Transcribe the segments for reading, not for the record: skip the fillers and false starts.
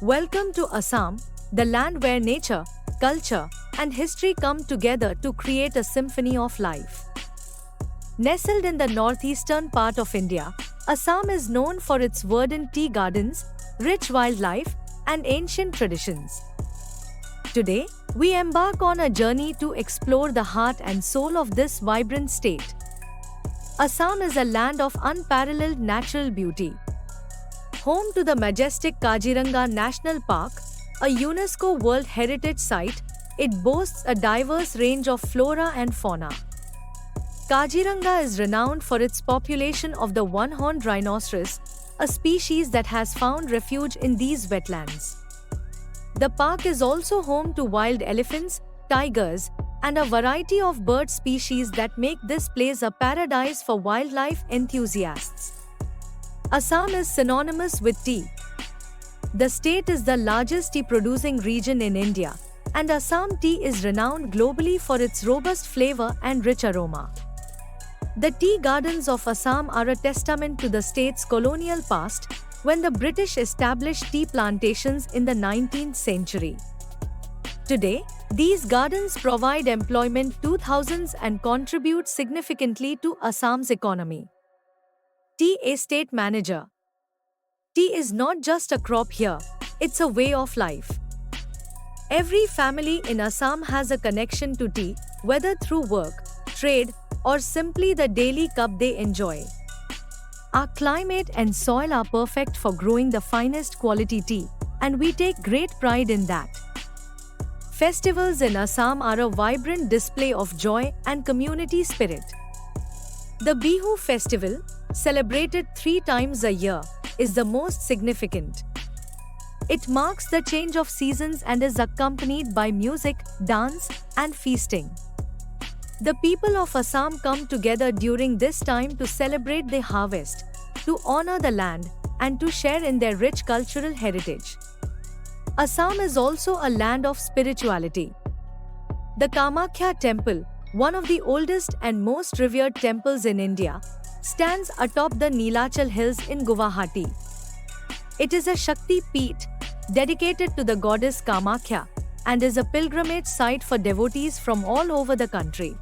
Welcome to Assam, the land where nature, culture, and history come together to create a symphony of life. Nestled in the northeastern part of India, Assam is known for its verdant tea gardens, rich wildlife, and ancient traditions. Today, we embark on a journey to explore the heart and soul of this vibrant state. Assam is a land of unparalleled natural beauty. Home to the majestic Kaziranga National Park, a UNESCO World Heritage Site, it boasts a diverse range of flora and fauna. Kaziranga is renowned for its population of the one-horned rhinoceros, a species that has found refuge in these wetlands. The park is also home to wild elephants, tigers, and a variety of bird species that make this place a paradise for wildlife enthusiasts. Assam is synonymous with tea. The state is the largest tea-producing region in India, and Assam tea is renowned globally for its robust flavor and rich aroma. The tea gardens of Assam are a testament to the state's colonial past, when the British established tea plantations in the 19th century. Today, these gardens provide employment to thousands and contribute significantly to Assam's economy. Tea Estate Manager. Tea is not just a crop here, it's a way of life. Every family in Assam has a connection to tea, whether through work, trade, or simply the daily cup they enjoy. Our climate and soil are perfect for growing the finest quality tea, and we take great pride in that. Festivals in Assam are a vibrant display of joy and community spirit. The Bihu festival, celebrated 3 times a year, is the most significant. It marks the change of seasons and is accompanied by music, dance, and feasting. The people of Assam come together during this time to celebrate the harvest, to honor the land, and to share in their rich cultural heritage. Assam is also a land of spirituality. The Kamakhya temple, one of the oldest and most revered temples in India, stands atop the Neelachal Hills in Guwahati. It is a Shakti Peeth, dedicated to the goddess Kamakhya, and is a pilgrimage site for devotees from all over the country.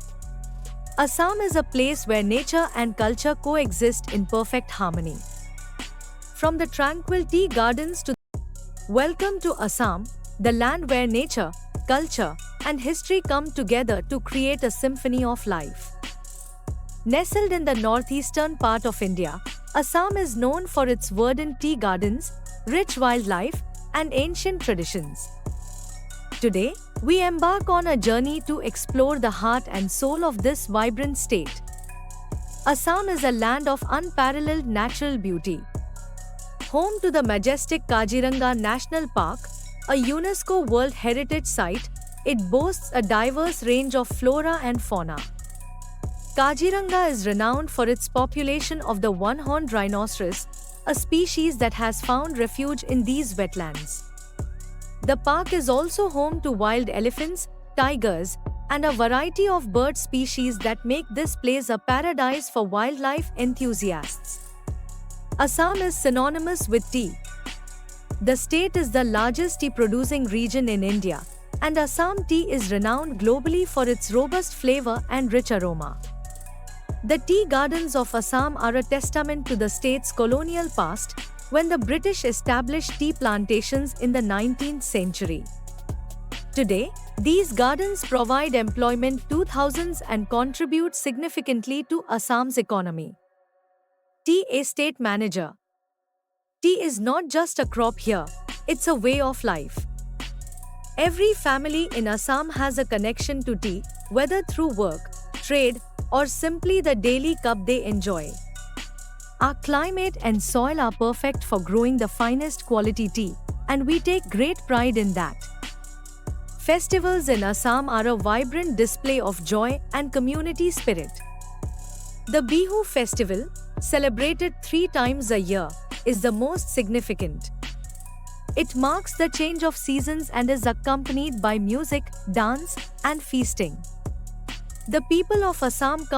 Assam is a place where nature and culture coexist in perfect harmony. From the tranquil tea gardens to Welcome to Assam, the land where nature, culture, and history come together to create a symphony of life. Nestled in the northeastern part of India, Assam is known for its verdant tea gardens, rich wildlife, and ancient traditions. Today, we embark on a journey to explore the heart and soul of this vibrant state. Assam is a land of unparalleled natural beauty. Home to the majestic Kaziranga National Park, a UNESCO World Heritage Site, it boasts a diverse range of flora and fauna. Kaziranga is renowned for its population of the one-horned rhinoceros, a species that has found refuge in these wetlands. The park is also home to wild elephants, tigers, and a variety of bird species that make this place a paradise for wildlife enthusiasts. Assam is synonymous with tea. The state is the largest tea-producing region in India, and Assam tea is renowned globally for its robust flavor and rich aroma. The tea gardens of Assam are a testament to the state's colonial past, when the British established tea plantations in the 19th century. Today, these gardens provide employment to thousands and contribute significantly to Assam's economy. Tea Estate Manager. Tea is not just a crop here, it's a way of life. Every family in Assam has a connection to tea, whether through work, trade, or simply the daily cup they enjoy. Our climate and soil are perfect for growing the finest quality tea, and we take great pride in that. Festivals in Assam are a vibrant display of joy and community spirit. The Bihu festival, celebrated 3 times a year, is the most significant. It marks the change of seasons and is accompanied by music, dance, and feasting. The people of Assam come